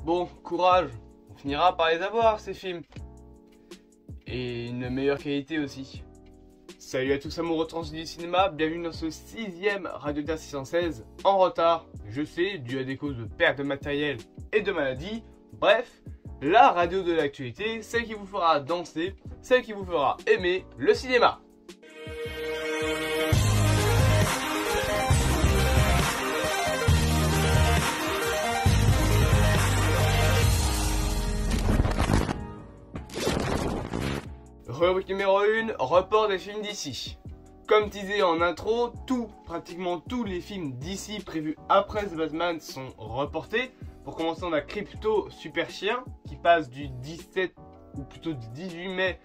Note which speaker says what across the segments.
Speaker 1: Bon, courage, on finira par les avoir ces films. Et une meilleure qualité aussi. Salut à tous amoureux transmis du cinéma, bienvenue dans ce 6ème Radio 616 en retard, je sais, dû à des causes de perte de matériel et de maladie. Bref, la radio de l'actualité, celle qui vous fera danser, celle qui vous fera aimer le cinéma. Rubrique numéro 1, report des films d'ici. Comme teasé en intro, pratiquement tous les films d'ici prévus après The Batman sont reportés. Pour commencer, on a Crypto Super Chien qui passe du 17 ou plutôt du 18 mai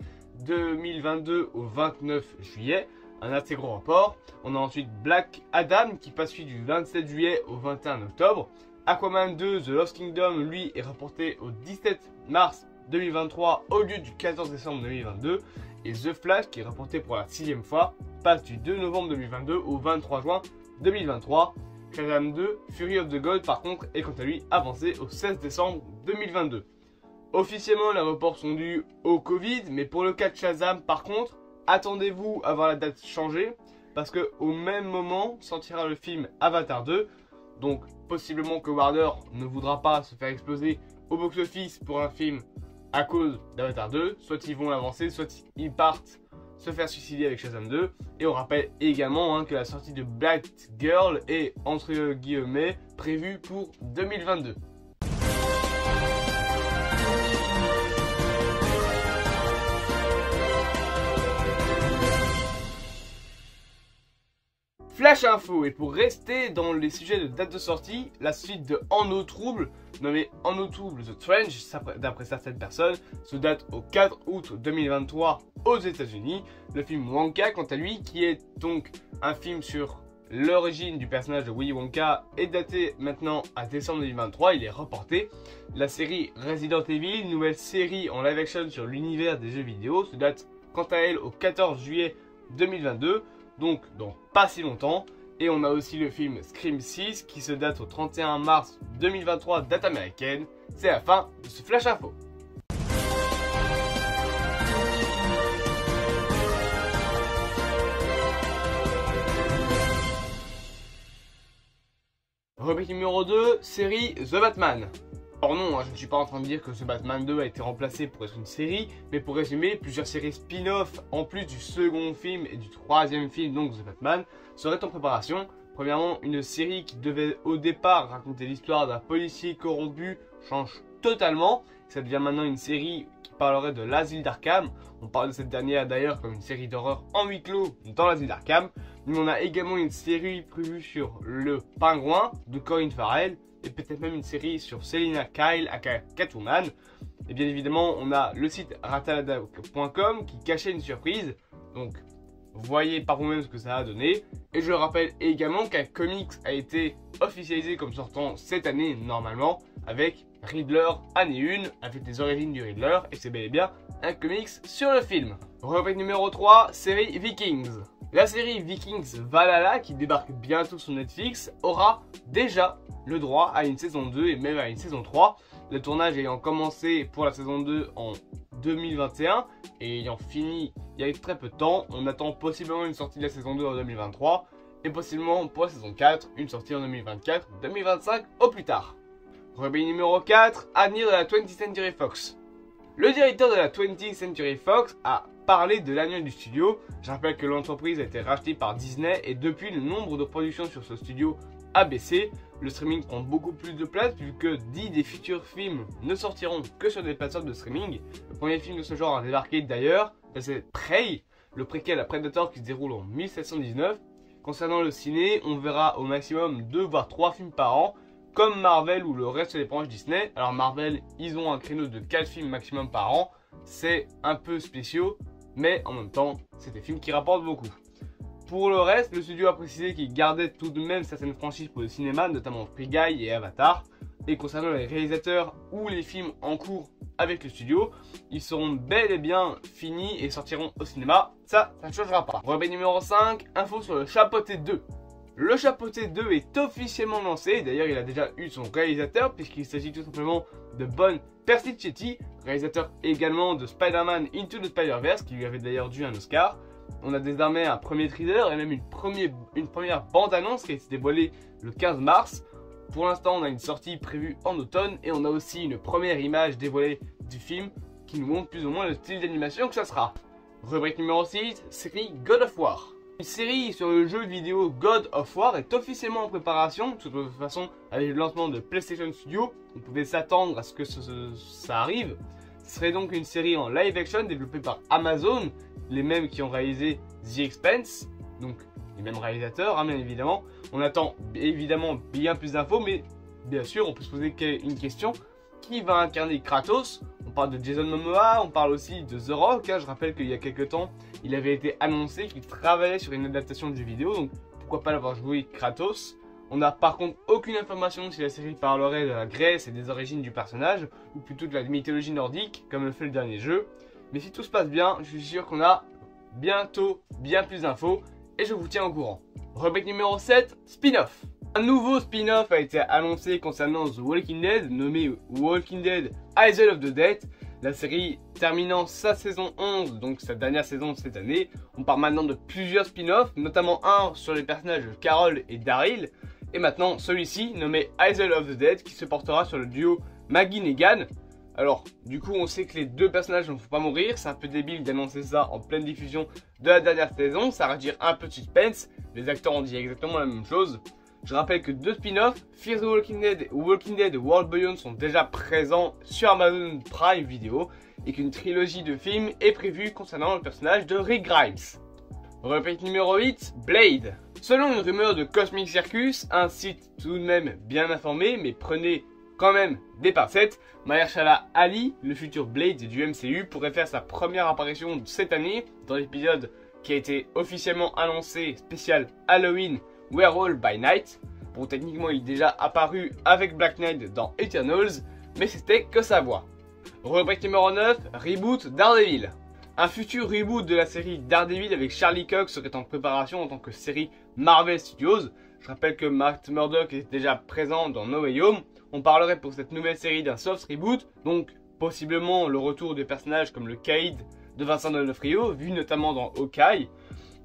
Speaker 1: 2022 au 29 juillet, un assez gros report. On a ensuite Black Adam qui passe du 27 juillet au 21 octobre. Aquaman 2 The Lost Kingdom, lui, est reporté au 17 mars 2023 au lieu du 14 décembre 2022, et The Flash, qui est reporté pour la 6ème fois, passe du 2 novembre 2022 au 23 juin 2023. Shazam 2 Fury of the God par contre est quant à lui avancé au 16 décembre 2022. Officiellement, les reports sont dus au Covid, mais pour le cas de Shazam par contre, attendez-vous à voir la date changer, parce que au même moment sortira le film Avatar 2, donc possiblement que Warner ne voudra pas se faire exploser au box-office pour un film à cause d'Avatar 2, soit ils vont l'avancer, soit ils partent se faire suicider avec Shazam 2. Et on rappelle également que la sortie de Black Girl est entre guillemets prévue pour 2022. Flash Info, et pour rester dans les sujets de date de sortie, la suite de En eau trouble, nommée En eau trouble The Trench, d'après certaines personnes, se date au 4 août 2023 aux États-Unis. Le film Wonka, quant à lui, qui est donc un film sur l'origine du personnage de Willy Wonka, est daté maintenant à décembre 2023, il est reporté. La série Resident Evil, nouvelle série en live action sur l'univers des jeux vidéo, se date quant à elle au 14 juillet 2022. Donc dans pas si longtemps. Et on a aussi le film Scream 6 qui se date au 31 mars 2023, date américaine. C'est la fin de ce Flash Info. Rubrique numéro 2, série The Batman. Or non, je ne suis pas en train de dire que The Batman 2 a été remplacé pour être une série, mais pour résumer, plusieurs séries spin-off, en plus du second film et du troisième film, donc The Batman, seraient en préparation. Premièrement, une série qui devait au départ raconter l'histoire d'un policier corrompu change totalement. Ça devient maintenant une série qui parlerait de l'asile d'Arkham. On parle de cette dernière d'ailleurs comme une série d'horreur en huis clos dans l'asile d'Arkham. Mais on a également une série prévue sur le Pingouin de Colin Farrell, et peut-être même une série sur Selina Kyle aka Catwoman. Et bien évidemment, on a le site ratalada.com qui cachait une surprise. Donc, voyez par vous-même ce que ça a donné. Et je rappelle également qu'un comics a été officialisé comme sortant cette année normalement, avec Riddler année 1, avec les origines du Riddler. Et c'est bel et bien un comics sur le film. Rubrique numéro 3, série Vikings. La série Vikings Valhalla, qui débarque bientôt sur Netflix, aura déjà le droit à une saison 2 et même à une saison 3. Le tournage ayant commencé pour la saison 2 en 2021 et ayant fini il y a très peu de temps, on attend possiblement une sortie de la saison 2 en 2023 et possiblement pour la saison 4, une sortie en 2024-2025 au plus tard. Rubrique numéro 4, avenir de la 20th Century Fox. Le directeur de la 20th Century Fox a parlé de l'avenir du studio. Je rappelle que l'entreprise a été rachetée par Disney et depuis, le nombre de productions sur ce studio a baissé. Le streaming prend beaucoup plus de place vu que 10 des futurs films ne sortiront que sur des plateformes de streaming. Le premier film de ce genre a débarqué d'ailleurs, c'est Prey, le préquel à Predator qui se déroule en 1719. Concernant le ciné, on verra au maximum 2 voire 3 films par an, comme Marvel ou le reste des branches Disney. Alors Marvel, ils ont un créneau de 4 films maximum par an, c'est un peu spéciaux, mais en même temps, c'est des films qui rapportent beaucoup. Pour le reste, le studio a précisé qu'il gardait tout de même certaines franchises pour le cinéma, notamment Free Guy et Avatar. Et concernant les réalisateurs ou les films en cours avec le studio, ils seront bel et bien finis et sortiront au cinéma. Ça ne changera pas. Rubrique numéro 5, info sur le Chapeauté 2. Le Chapeauté 2 est officiellement lancé, d'ailleurs il a déjà eu son réalisateur puisqu'il s'agit tout simplement de Bon Persichetti, réalisateur également de Spider-Man Into the Spider-Verse qui lui avait d'ailleurs dû un Oscar. On a désormais un premier trailer et même une première bande-annonce qui a été dévoilée le 15 mars. Pour l'instant on a une sortie prévue en automne et on a aussi une première image dévoilée du film qui nous montre plus ou moins le style d'animation que ça sera. Rubrique numéro 6, série God of War. Une série sur le jeu vidéo God of War est officiellement en préparation. De toute façon, avec le lancement de PlayStation Studio, on pouvait s'attendre à ce que ça arrive. Ce serait donc une série en live action développée par Amazon, les mêmes qui ont réalisé The Expanse, donc les mêmes réalisateurs, hein, bien évidemment. On attend évidemment bien plus d'infos, mais bien sûr, on peut se poser une question. Qui va incarner Kratos? On parle de Jason Momoa, on parle aussi de The Rock. Hein. Je rappelle qu'il y a quelques temps, il avait été annoncé qu'il travaillait sur une adaptation du jeu vidéo, donc pourquoi pas l'avoir joué Kratos. On n'a par contre aucune information si la série parlerait de la Grèce et des origines du personnage, ou plutôt de la mythologie nordique, comme le fait le dernier jeu. Mais si tout se passe bien, je suis sûr qu'on a bientôt bien plus d'infos, et je vous tiens au courant. Rubrique numéro 7, spin-off. Un nouveau spin-off a été annoncé concernant The Walking Dead, nommé Walking Dead Isle of the Dead, la série terminant sa saison 11, donc sa dernière saison de cette année. On parle maintenant de plusieurs spin-offs, notamment un sur les personnages de Carol et Daryl, et maintenant celui-ci nommé Isle of the Dead qui se portera sur le duo Maggie-Negan. Alors, du coup, on sait que les deux personnages ne vont pas mourir, c'est un peu débile d'annoncer ça en pleine diffusion de la dernière saison, ça rajoute un peu de suspense, les acteurs ont dit exactement la même chose. Je rappelle que deux spin-offs, Fear the Walking Dead et Walking Dead World Beyond sont déjà présents sur Amazon Prime Video et qu'une trilogie de films est prévue concernant le personnage de Rick Grimes. Rubrique numéro 8, Blade. Selon une rumeur de Cosmic Circus, un site tout de même bien informé, mais prenez quand même des pincettes, Mahershala Ali, le futur Blade du MCU, pourrait faire sa première apparition cette année dans l'épisode qui a été officiellement annoncé spécial Halloween Werewolf by Night. Bon, techniquement il est déjà apparu avec Black Knight dans Eternals, mais c'était que sa voix. Rubrique numéro 9, reboot Daredevil. Un futur reboot de la série Daredevil avec Charlie Cox serait en préparation en tant que série Marvel Studios. Je rappelle que Matt Murdock est déjà présent dans No Way Home. On parlerait pour cette nouvelle série d'un soft reboot, donc possiblement le retour de personnages comme le Caïd de Vincent D'Onofrio, vu notamment dans Hawkeye,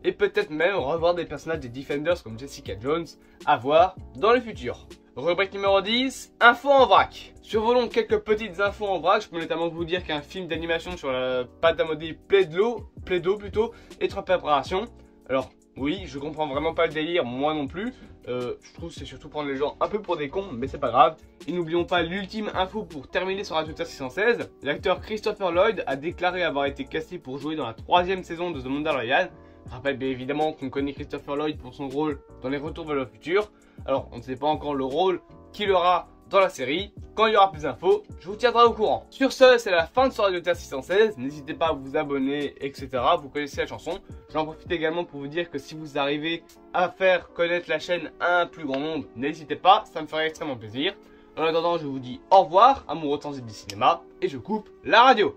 Speaker 1: et peut-être même revoir des personnages des Defenders comme Jessica Jones à voir dans le futur. Rubrique numéro 10, infos en vrac. Survolons quelques petites infos en vrac. Je peux notamment vous dire qu'un film d'animation sur la pâte à modeler Play-Doh est en préparation. Alors oui, je comprends vraiment pas le délire, moi non plus. Je trouve que c'est surtout prendre les gens un peu pour des cons, mais c'est pas grave. Et n'oublions pas l'ultime info pour terminer sur Radio Terre 616. L'acteur Christopher Lloyd a déclaré avoir été casté pour jouer dans la 3e saison de The Mandalorian. Je rappelle bien évidemment qu'on connaît Christopher Lloyd pour son rôle dans les Retours vers le futur. Alors on ne sait pas encore le rôle qu'il aura dans la série. Quand il y aura plus d'infos, je vous tiendrai au courant. Sur ce, c'est la fin de ce Radio Terre 616. N'hésitez pas à vous abonner, etc. Vous connaissez la chanson. J'en profite également pour vous dire que si vous arrivez à faire connaître la chaîne à un plus grand nombre, n'hésitez pas, ça me ferait extrêmement plaisir. En attendant, je vous dis au revoir, amoureux de du cinéma, et je coupe la radio.